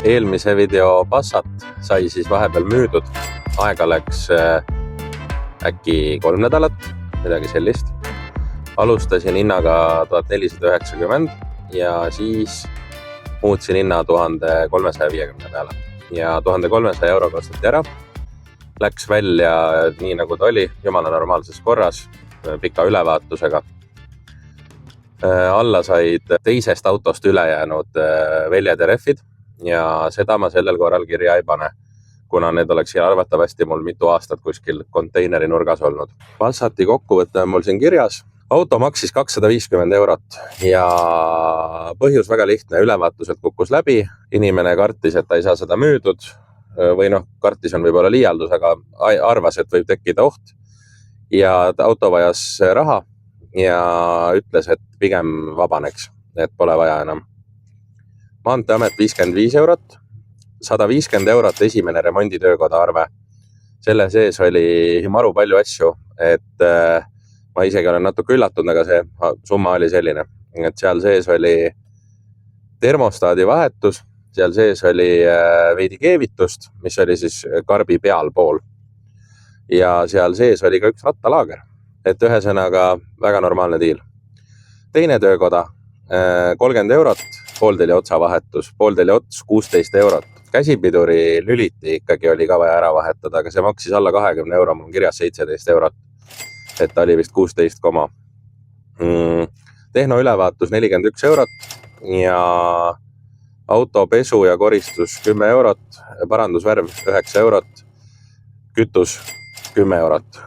eelmise video Passat sai siis vahepeal müüdud. Aega läks äkki 3 nädalat, midagi sellist. Alustasin hinnaga 1490 ja siis muutsin hinna 1350 peale. Ja 1300 euro kostati ära. Läks välja nii nagu ta oli, jumala normaalses korras, pika ülevaatusega. Alla said teisest autost ülejäänud väljad ja rehvid ja seda ma sellel korral kirja ei pane, kuna need oleks arvatavasti mul mitu aastat kuskil konteineri nurgas olnud. Passati kokkuvõte on mul siin kirjas. Auto maksis 250 eurot ja põhjus väga lihtne, ülevaatused kukkus läbi. Inimene kartis, et ta ei saa seda müüdud või kartis on võib-olla liialdus, aga arvas, et võib tekkida oht ja auto vajas raha ja ütles, et pigem vabaneks, et pole vaja enam. Maanteeamet 55 eurot, 150 eurot esimene remonditöökoda arve. Selle sees oli maru palju asju, et ma isegi olen natuke üllatunud, aga see summa oli selline, et seal sees oli termostaadi vahetus, seal sees oli veidi keevitust, mis oli siis karbi pealpool ja seal sees oli ka üks rattalaager, et ühesõnaga väga normaalne diil. Teine töökoda 30 eurot, poolteli otsa vahetus, poolteli ots 16 eurot. Käsipiduri lüliti ikkagi oli ka vaja ära vahetada, aga see maksis alla 20 euro, mul on kirjas 17 eurot, et ta oli vist 16 koma. Tehno ülevaatus 41 eurot ja auto pesu ja koristus 10 eurot, parandusvärv 9 eurot, kütus 10 eurot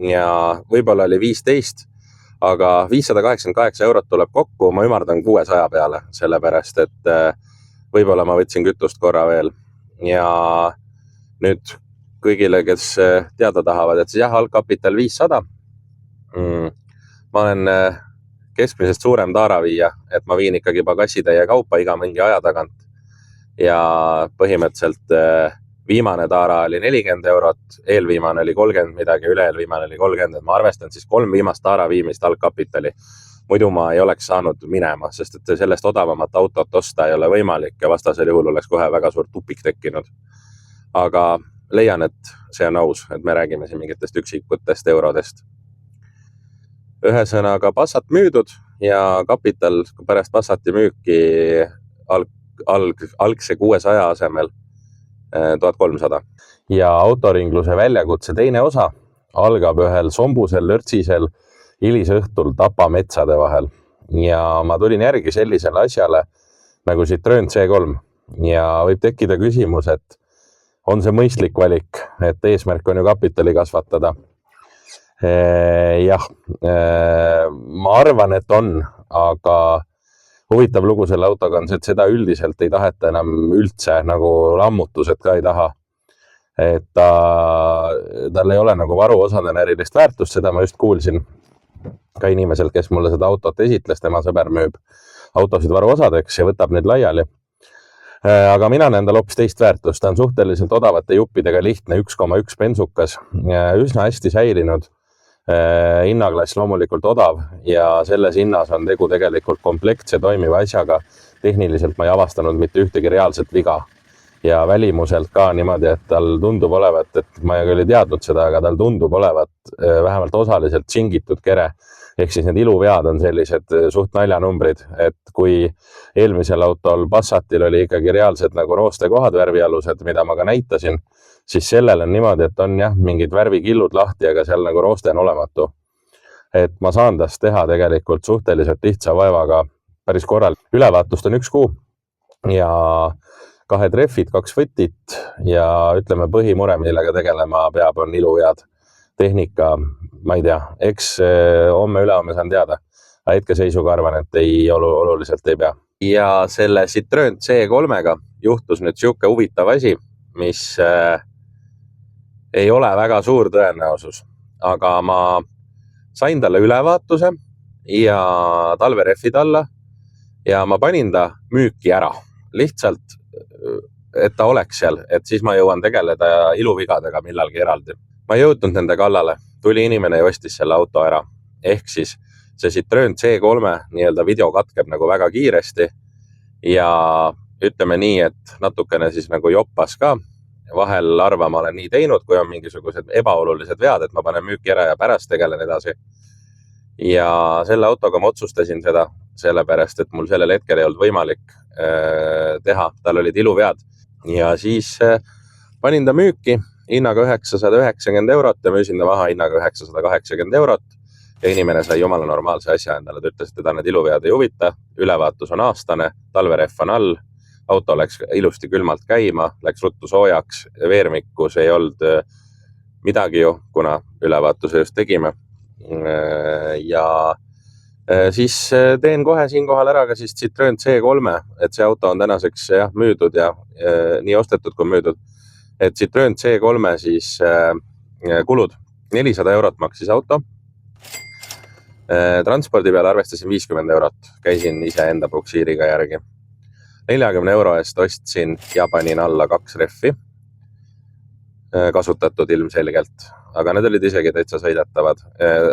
ja võib-olla oli 15, aga 588 eurot tuleb kokku, ma ümardan 600 peale, sellepärast, et võib-olla ma võtsin kütust korra veel. Ja nüüd kõigile, kes teada tahavad, et siis jah, algkapital 500. Ma olen keskmisest suurem taaraviija, et ma viin ikkagi pagassitäie kaupa iga mingi aja tagant. Ja põhimõtteliselt viimane taara oli 40 eurot, eelviimane oli 30 midagi, üle-eelviimane oli 30, et ma arvestan siis 3 viimast taara viimist algkapitali. Muidu ma ei oleks saanud minema, sest et sellest odavamat autot osta ei ole võimalik ja vastasel juhul oleks kohe väga suur tupik tekkinud. Aga leian, et see on aus, et me räägime siin mingitest üksikutest eurodest. Ühesõnaga Passat müüdud ja kapital pärast Passati müüki algse 600 asemel 1300. Ja autoringluse väljakutse teine osa algab ühel sombusel lörtsisel hilisõhtul Tapa metsade vahel. Ja ma tulin järgi sellisele asjale nagu Citroen C3 ja võib tekkida küsimus, et on see mõistlik valik, et eesmärk on ju kapitali kasvatada. Jah, ma arvan, et on, aga huvitav lugu selle autoga on see, et seda üldiselt ei taheta enam üldse, nagu lammutused ka ei taha. Et tal ei ole nagu varuosadena erilist väärtust, seda ma just kuulsin ka inimeselt, kes mulle seda autot esitles, tema sõber müüb autosid varuosadeks ja võtab need laiali. Aga mina näen tal hoopis teist väärtust, ta on suhteliselt odavate juppidega lihtne 1,1 bensukas, üsna hästi säilinud. Hinnaklass loomulikult odav ja selles hinnas on tegu tegelikult kompleksse toimiva asjaga. Tehniliselt ma ei avastanud mitte ühtegi reaalset viga ja välimuselt ka niimoodi, et tal tundub olevat, et ma ei ole teadnud seda, aga tal tundub olevat vähemalt osaliselt tšingitud kere. Ehk siis need iluvead on sellised suht naljanumbrid, et kui eelmisel autol Passatil oli ikkagi reaalsed nagu roostekohad värvialused, mida ma ka näitasin, siis sellel on niimoodi, et on jah, mingid värvikillud lahti, aga seal nagu rooste on olematu. Et ma saan tast teha tegelikult suhteliselt lihtsa vaevaga päris korral. Ülevaatust on 1 kuu ja 2 treffid, 2 võtit ja ütleme põhimure, millega tegelema peab, on iluvead. Tehnika, ma ei tea, eks homme ülehomme saan teada. Hetkeseisuga arvan, et oluliselt ei pea. Ja selle Citroen C3-ga juhtus nüüd siuke huvitav asi, mis ei ole väga suur tõenäosus, aga ma sain talle ülevaatuse ja talverehvid alla ja ma panin ta müüki ära. Lihtsalt, et ta oleks seal, et siis ma jõuan tegeleda iluvigadega millalgi eraldi. Ma ei jõudnud nende kallale, tuli inimene ja ostis selle auto ära. Ehk siis see Citroen C3 nii-öelda video katkeb nagu väga kiiresti ja ütleme nii, et natukene siis nagu joppas ka. Vahel harva ma olen nii teinud, kui on mingisugused ebaolulised vead, et ma panen müüki ära ja pärast tegelen edasi. Ja selle autoga ma otsustasin seda, sellepärast, et mul sellel hetkel ei olnud võimalik teha. Tal olid iluvead. Ja siis panin ta müüki hinnaga 990 eurot ja müüsin ta maha hinnaga 980 eurot. Ja inimene sai jumala normaalse asja endale. Ta ütles, et teda need iluvead ei huvita. Ülevaatus on aastane, talverehv on all. Auto läks ilusti külmalt käima, läks ruttu soojaks, veermikus ei olnud midagi ju, kuna ülevaatuse just tegime. Ja siis teen kohe siinkohal ära ka siis Citroen C3, et see auto on tänaseks müüdud ja nii ostetud kui müüdud. Et Citroen C3 siis kulud 400 eurot maksis auto. Transpordi peale arvestasin 50 eurot, käisin ise enda puksiiriga järgi. 40 euro eest ostsin ja panin alla 2 rehvi, kasutatud ilmselgelt, aga need olid isegi täitsa sõidetavad.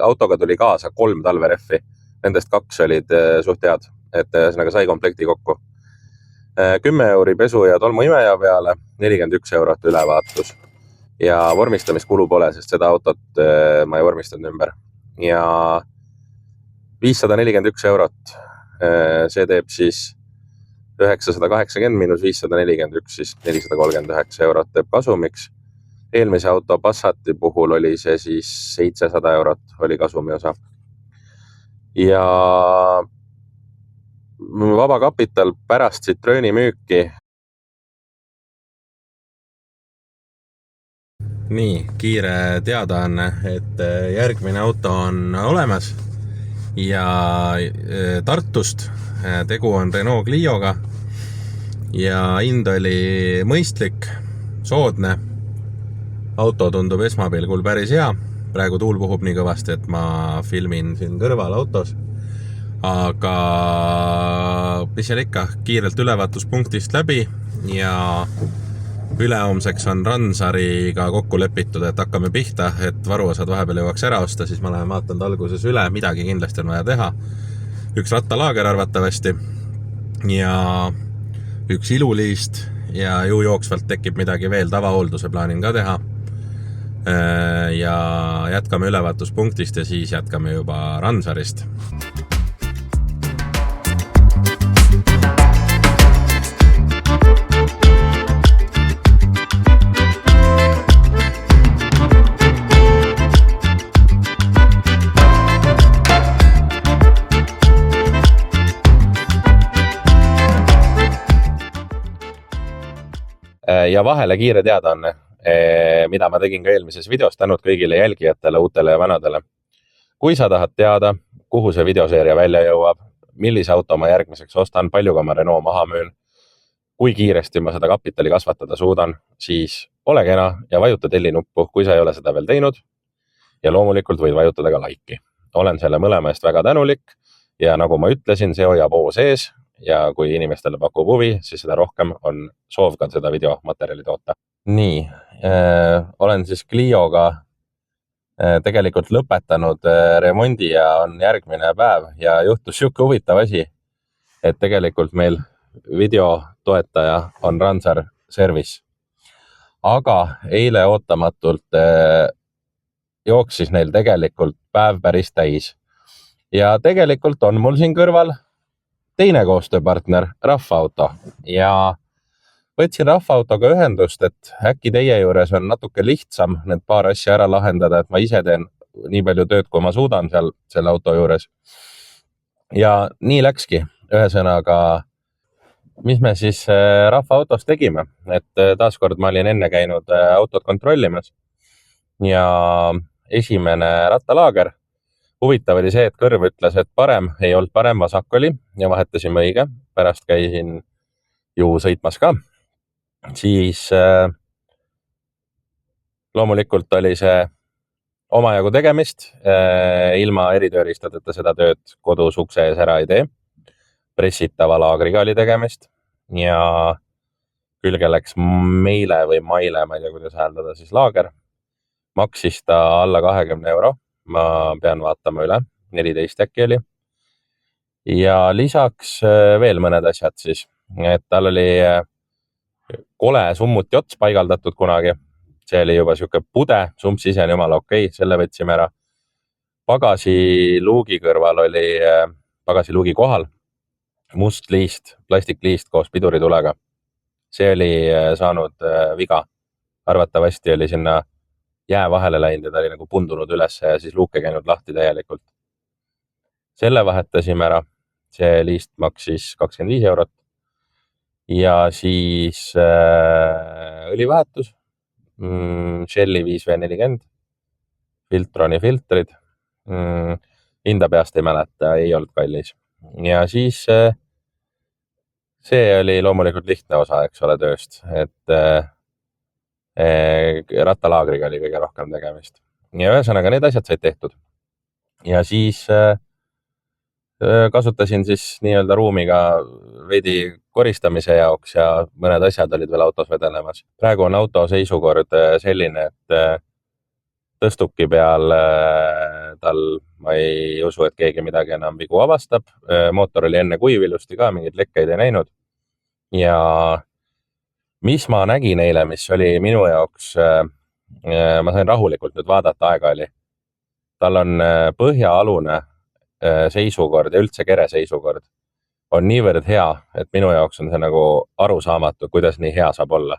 Autoga tuli kaasa 3 talverehvi, nendest 2 olid suht head, et ühesõnaga sai komplekti kokku. 10 euri pesu ja tolmuimeja peale, 41 eurot ülevaatus ja vormistamiskulu pole, sest seda autot ma ei vormistanud ümber. Ja 541 eurot, see teeb siis 980 miinus 541, siis 439 eurot teeb kasumiks. Eelmise auto Passati puhul oli see siis 700 eurot oli kasumi osa. Ja vaba kapital pärast Citroeni müüki. Nii, kiire teadaanne, et järgmine auto on olemas ja Tartust. Tegu on Renault Clioga ja hind oli mõistlik, soodne. Auto tundub esmapilgul päris hea. Praegu tuul puhub nii kõvasti, et ma filmin siin kõrval autos. Aga mis seal ikka, kiirelt ülevaatuspunktist läbi ja ülehomseks on Ransariga kokku lepitud, et hakkame pihta, et varuosad vahepeal jõuaks ära osta, siis ma lähen vaatan alguses üle, midagi kindlasti on vaja teha. Üks rattalaager arvatavasti ja üks iluliist ja ju jooksvalt tekib midagi veel, tavahoolduse plaanin ka teha. Ja jätkame ülevaatuspunktist ja siis jätkame juba Ransarist. Ja vahele kiire teadaanne, mida ma tegin ka eelmises videos, tänud kõigile jälgijatele, uutele ja vanadele. Kui sa tahad teada, kuhu see videoseeria välja jõuab, millise auto ma järgmiseks ostan, paljuga ma Renault maha müün, kui kiiresti ma seda kapitali kasvatada suudan, siis ole kena ja vajuta telli nuppu, kui sa ei ole seda veel teinud. Ja loomulikult võid vajutada ka laiki. Olen selle mõlema eest väga tänulik ja nagu ma ütlesin, see hoiab oo sees. Ja kui inimestele pakub huvi, siis seda rohkem on soov ka seda videomaterjali toota. Nii, olen siis Clioga tegelikult lõpetanud remondi ja on järgmine päev ja juhtus siuke huvitav asi, et tegelikult meil videotoetaja on Ransar Service. Aga eile ootamatult jooksis neil tegelikult päev päris täis. Ja tegelikult on mul siin kõrval teine koostööpartner, Rahvaauto ja võtsin Rahvaautoga ühendust, et äkki teie juures on natuke lihtsam need paar asja ära lahendada, et ma ise teen nii palju tööd, kui ma suudan seal selle auto juures. Ja nii läkski. Ühesõnaga, mis me siis Rahvaautos tegime, et taaskord ma olin enne käinud autot kontrollimas ja esimene rattalaager. Huvitav oli see, et kõrv ütles, et parem ei olnud parem, vasak oli ja vahetasime õige. Pärast käisin ju sõitmas ka. Siis loomulikult oli see omajagu tegemist. Ilma eritööristadeta seda tööd kodus ukse ees ära ei tee. Pressitava laagriga oli tegemist ja külge läks meile või maile, ma ei tea, kuidas hääldada siis laager. Maksis ta alla 20 euro. Ma pean vaatama üle, 14 äkki oli. Ja lisaks veel mõned asjad siis. et tal oli kole summuti ots paigaldatud kunagi. See oli juba siuke pude, sumps ise on jumala okei, selle võtsime ära. Pagasiluugi kõrval oli, pagasiluugi kohal must liist, plastikliist koos piduritulega. See oli saanud viga. Arvatavasti oli sinna jää vahele läinud ja ta oli nagu pundunud üles ja siis luuke käinud lahti täielikult. Selle vahetasime ära. See liist maksis 25 €. Ja siis õlivahetus, Shelly 5V40, Filtroni filtrid, hinda peast ei mäleta, ei olnud kallis. Ja siis see oli loomulikult lihtne osa, eks ole, tööst, et rattalaagriga oli kõige rohkem tegemist. Ja ühesõnaga need asjad said tehtud. Ja siis kasutasin siis nii-öelda ruumiga veidi koristamise jaoks ja mõned asjad olid veel autos vedelemas. Praegu on auto seisukord selline, et tõstuki peal tal ma ei usu, et keegi midagi enam vigu avastab. Mootor oli enne kuiv ilusti ka, mingeid lekkeid ei näinud. Ja mis ma nägin eile, mis oli minu jaoks, ma sain rahulikult nüüd vaadata, aega oli. Tal on põhjaalune seisukord ja üldse kere seisukord on niivõrd hea, et minu jaoks on see nagu arusaamatu, kuidas nii hea saab olla.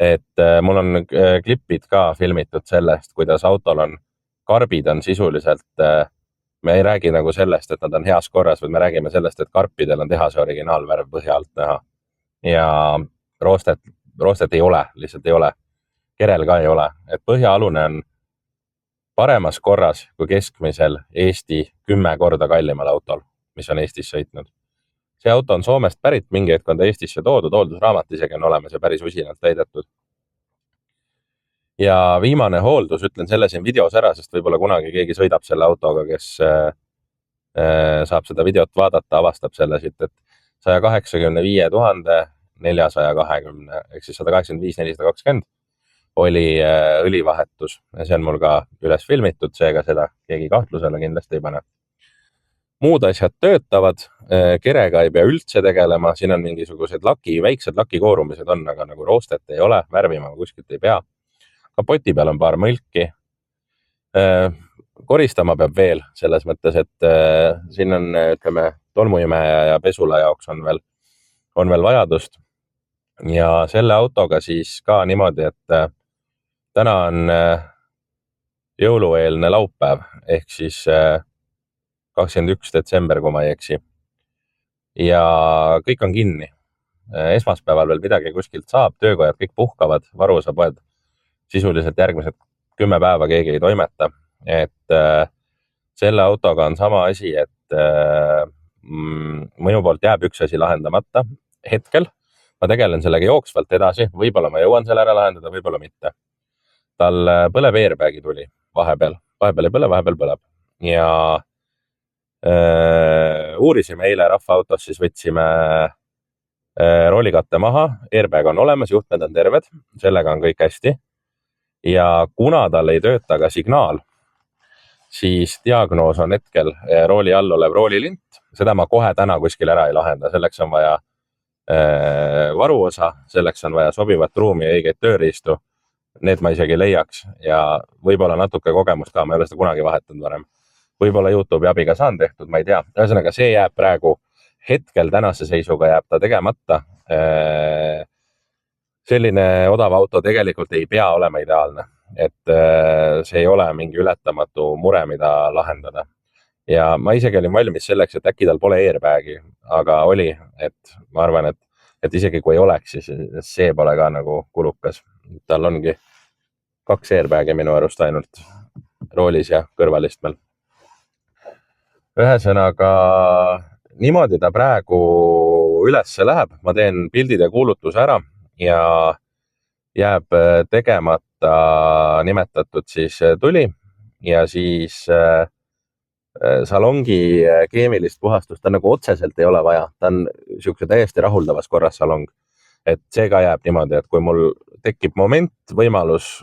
Et mul on klipid ka filmitud sellest, kuidas autol on, karbid on sisuliselt, me ei räägi nagu sellest, et nad on heas korras, vaid me räägime sellest, et karpidel on tehase originaalvärv põhja alt näha. Ja roostet ei ole, lihtsalt ei ole. Kerel ka ei ole, et põhjaalune on paremas korras kui keskmisel Eesti 10 korda kallimal autol, mis on Eestis sõitnud. See auto on Soomest pärit, mingi hetk on ta Eestisse toodud, hooldusraamat isegi on olemas ja päris usinalt täidetud. Ja viimane hooldus, ütlen selle siin videos ära, sest võib-olla kunagi keegi sõidab selle autoga, kes saab seda videot vaadata, avastab selle siit, et 185 420, ehk siis 185 420 oli õlivahetus ja see on mul ka üles filmitud, seega seda keegi kahtlusele kindlasti ei pane. Muud asjad töötavad, kerega ei pea üldse tegelema, siin on mingisugused väiksed lakikoorumised on, aga nagu roostet ei ole, värvima kuskilt ei pea. Kapoti peal on paar mõlki. Koristama peab veel selles mõttes, et siin on, ütleme, tolmuimeja ja pesula jaoks on veel vajadust. Ja selle autoga siis ka niimoodi, et täna on jõulueelne laupäev, ehk siis 21. detsember, kui ma ei eksi. Ja kõik on kinni. Esmaspäeval veel midagi kuskilt saab, töökojad kõik puhkavad, varuosapoed sisuliselt järgmised 10 päeva keegi ei toimeta. Et selle autoga on sama asi, et minu poolt jääb üks asi lahendamata hetkel. Ma tegelen sellega jooksvalt edasi, võib-olla ma jõuan selle ära lahendada, võib-olla mitte. Tal põleb airbagi tuli vahepeal ei põle, vahepeal põleb. Ja uurisime eile rahvaautos, siis võtsime roolikatte maha, airbag on olemas, juhtmed on terved, sellega on kõik hästi. Ja kuna tal ei tööta ka signaal, siis diagnoos on hetkel rooli all olev roolilint. Seda ma kohe täna kuskil ära ei lahenda, selleks on vaja varuosa, selleks on vaja sobivat ruumi ja õigeid tööriistu. Need ma isegi leiaks ja võib-olla natuke kogemust ka, ma ei ole seda kunagi vahetanud varem. Võib-olla YouTube'i abiga saan tehtud, ma ei tea. Ühesõnaga, see jääb praegu hetkel tänase seisuga jääb ta tegemata. Selline odav auto tegelikult ei pea olema ideaalne, et see ei ole mingi ületamatu mure, mida lahendada. Ja ma isegi olin valmis selleks, et äkki tal pole airbagi, aga oli, et ma arvan, et isegi kui ei oleks, siis see pole ka nagu kulukas. Tal ongi 2 airbagi minu arust ainult roolis ja kõrvalistmel. Ühesõnaga, niimoodi ta praegu ülesse läheb. Ma teen pildid ja kuulutuse ära ja jääb tegemata nimetatud siis tuli ja siis salongi keemilist puhastust ta nagu otseselt ei ole vaja. Ta on siukse täiesti rahuldavas korras salong. Et see ka jääb niimoodi, et kui mul tekib moment, võimalus,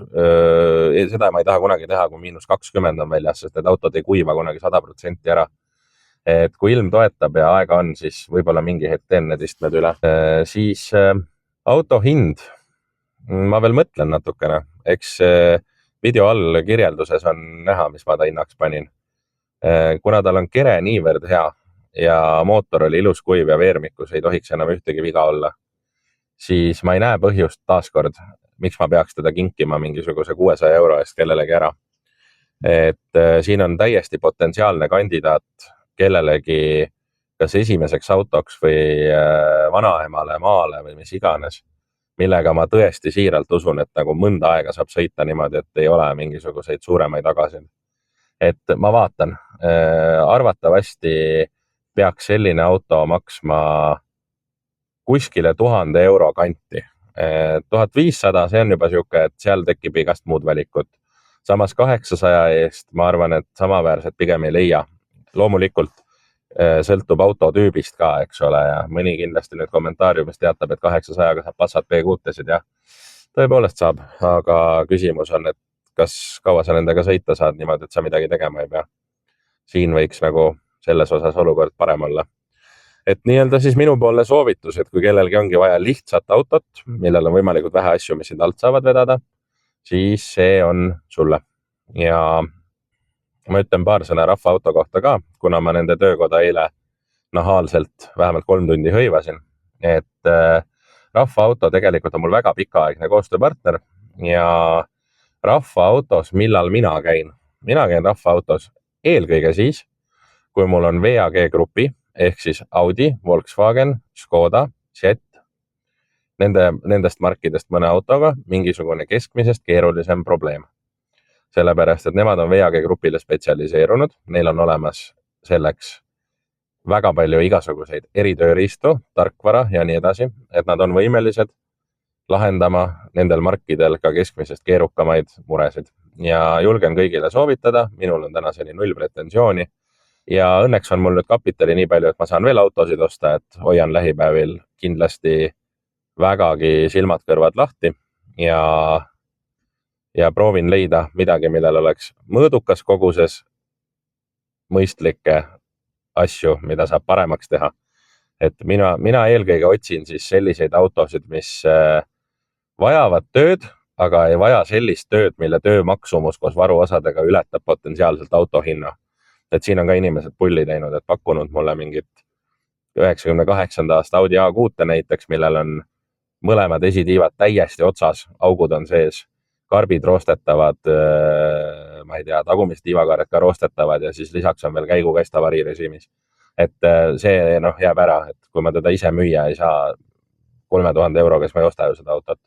seda ma ei taha kunagi teha, kui -20 on väljas, sest et autod ei kuiva kunagi 100% ära. et kui ilm toetab ja aega on, siis võib-olla mingi hetk teen need istmed üle. Siis auto hind. Ma veel mõtlen natukene, eks video all kirjelduses on näha, mis ma ta hinnaks panin. Kuna tal on kere niivõrd hea ja mootor oli ilus kuiv ja veermikus ei tohiks enam ühtegi viga olla, siis ma ei näe põhjust taaskord, miks ma peaks teda kinkima mingisuguse 600 euro eest kellelegi ära. Et siin on täiesti potentsiaalne kandidaat kellelegi kas esimeseks autoks või vanaemale maale või mis iganes, millega ma tõesti siiralt usun, et nagu mõnda aega saab sõita niimoodi, et ei ole mingisuguseid suuremaid tagasid. Et ma vaatan, arvatavasti peaks selline auto maksma kuskile 1000 euro kanti. 1500, see on juba siuke, et seal tekib igast muud valikut. Samas 800 eest ma arvan, et samaväärselt pigem ei leia. Loomulikult sõltub auto tüübist ka, eks ole, ja mõni kindlasti nüüd kommentaariumis teatab, et 800-ga saab Passat B6-sid ja tõepoolest saab, aga küsimus on, et kas kaua sa nendega sõita saad niimoodi, et sa midagi tegema ei pea. Siin võiks nagu selles osas olukord parem olla. Et nii-öelda siis minupoolne soovitus, et kui kellelgi ongi vaja lihtsat autot, millel on võimalikult vähe asju, mis sind alt saavad vedada, siis see on sulle. Ja ma ütlen paar sõna Rahva auto kohta ka, kuna ma nende töökoda eile nahaalselt vähemalt 3 tundi hõivasin. Et Rahva auto tegelikult on mul väga pikaaegne koostööpartner ja Rahva autos, millal mina käin? Mina käin Rahva autos eelkõige siis, kui mul on VAG grupi, ehk siis Audi, Volkswagen, Škoda, Jet, nendest markidest mõne autoga mingisugune keskmisest keerulisem probleem. Sellepärast, et nemad on VAG grupile spetsialiseerunud, neil on olemas selleks väga palju igasuguseid eritööriistu, tarkvara ja nii edasi, et nad on võimelised lahendama nendel markidel ka keskmisest keerukamaid muresid. Ja julgen kõigile soovitada, minul on tänaseni 0 pretensiooni ja õnneks on mul nüüd kapitali nii palju, et ma saan veel autosid osta, et hoian lähipäevil kindlasti vägagi silmad-kõrvad lahti ja proovin leida midagi, millel oleks mõõdukas koguses mõistlikke asju, mida saab paremaks teha. Et mina eelkõige otsin siis selliseid autosid, mis vajavad tööd, aga ei vaja sellist tööd, mille töömaksumus koos varuosadega ületab potentsiaalselt auto hinna. Et siin on ka inimesed pulli teinud, et pakkunud mulle mingit 98. aasta Audi A6 näiteks, millel on mõlemad esitiivad täiesti otsas, augud on sees, karbid roostetavad, ma ei tea, tagumist tiivakaared ka roostetavad ja siis lisaks on veel käigukast avariirežiimis. Et see jääb ära, et kui ma teda ise müüa ei saa 3000 euroga, siis ma ei osta ju seda autot.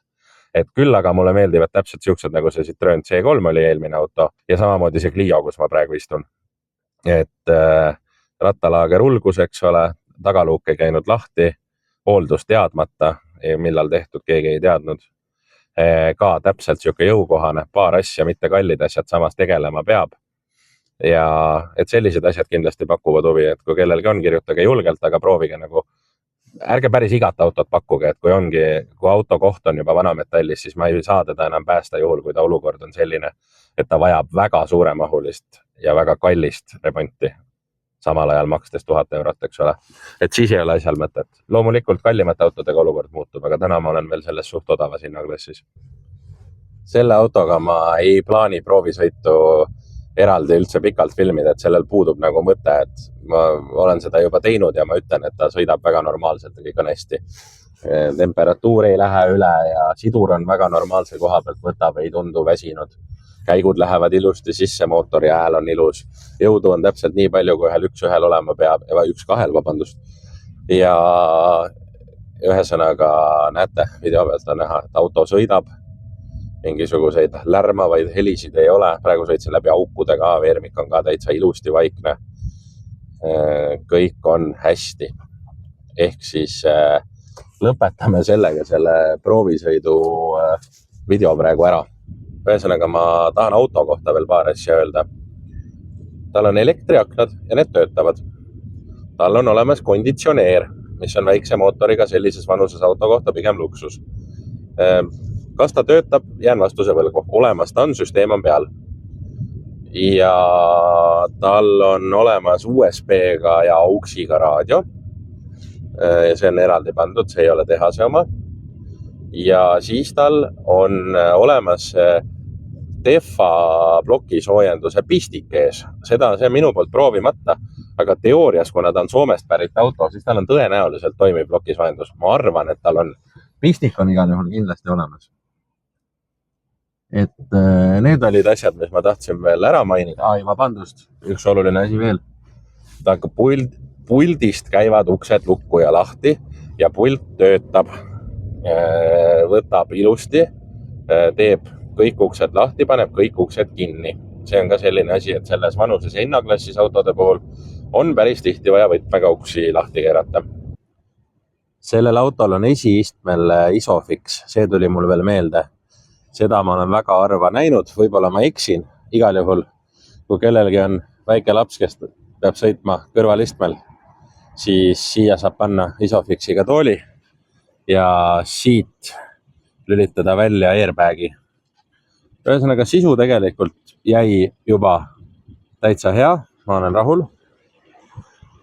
Et küll aga mulle meeldivad täpselt siuksed, nagu see Citroen C3 oli eelmine auto ja samamoodi see Clio, kus ma praegu istun. Et rattalaager ulgus, eks ole, tagaluuk ei käinud lahti, hooldus teadmata, millal tehtud, keegi ei teadnud. Ka täpselt siuke jõukohane, paar asja, mitte kallid asjad, samas tegelema peab. Ja et sellised asjad kindlasti pakuvad huvi, et kui kellelgi on, kirjutage julgelt, aga proovige nagu, ärge päris igat autot pakkuge, et kui auto koht on juba vanametallis, siis ma ei saa teda enam päästa juhul, kui ta olukord on selline, et ta vajab väga suuremahulist ja väga kallist remonti, samal ajal makstes 1000 eurot, eks ole. Et siis ei ole asjal mõtet. Loomulikult kallimate autodega olukord muutub, aga täna ma olen veel selles suht odavas hinnaklassis. Selle autoga ma ei plaani proovisõitu eraldi üldse pikalt filmida, et sellel puudub nagu mõte, et ma olen seda juba teinud ja ma ütlen, et ta sõidab väga normaalselt ja kõik on hästi. Temperatuur ei lähe üle ja sidur on väga normaalse koha pealt, võtab, ei tundu väsinud. Käigud lähevad ilusti sisse, mootor ja hääl on ilus. Jõudu on täpselt nii palju, kui ühel 1-1 olema peab, 1-2, vabandust. Ja ühesõnaga näete, video pealt on näha, et auto sõidab. Mingisuguseid lärmavaid helisid ei ole. Praegu sõitsin läbi aukudega, veermik on ka täitsa ilusti vaikne. Kõik on hästi. Ehk siis lõpetame sellega selle proovisõidu video praegu ära. Ühesõnaga ma tahan auto kohta veel paar asja öelda. Tal on elektriaknad ja need töötavad. Tal on olemas konditsioneer, mis on väikse mootoriga sellises vanuses auto kohta pigem luksus. Kas ta töötab, jään vastuse võlgu. Olemas ta on, süsteem on peal. ja tal on olemas USB-ga ja AUX-iga raadio. Ja see on eraldi pandud, see ei ole tehase oma. Ja siis tal on olemas Defa plokisoojenduse pistik ees. Seda see minu poolt proovimata, aga teoorias, kuna ta on Soomest pärit auto, siis tal on tõenäoliselt toimiv plokisoojendus. Ma arvan, et tal on pistik on igal juhul kindlasti olemas. Et need olid asjad, mis ma tahtsin veel ära mainida. Vabandust, üks oluline asi veel. Ta puldist käivad uksed lukku ja lahti ja pult töötab, võtab ilusti, teeb kõik uksed lahti, paneb kõik uksed kinni. See on ka selline asi, et selles vanuses hinnaklassis autode puhul on päris tihti vaja võtmega uksi lahti keerata. Sellel autol on esiistmel Isofix, see tuli mul veel meelde. Seda ma olen väga harva näinud, võib-olla ma eksin. Igal juhul, kui kellelgi on väike laps, kes peab sõitma kõrvalistmel, siis siia saab panna Isofixiga tooli ja siit lülitada välja airbagi. Ühesõnaga, sisu tegelikult jäi juba täitsa hea, ma olen rahul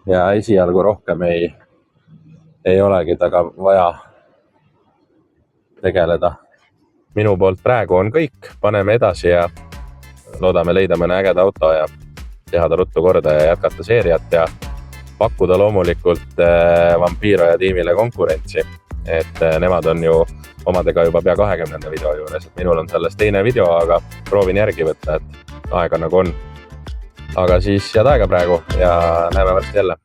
ja esialgu rohkem ei olegi taga vaja tegeleda. Minu poolt praegu on kõik, paneme edasi ja loodame leida mõne ägeda auto ja teha ta ruttu korda ja jätkata seeriat ja pakkuda loomulikult Vampiro ja tiimile konkurentsi. Et nemad on ju omadega juba pea 20. video juures, et minul on sellest teine video, aga proovin järgi võtta, et aega nagu on. Aga siis head aega praegu ja näeme varsti jälle.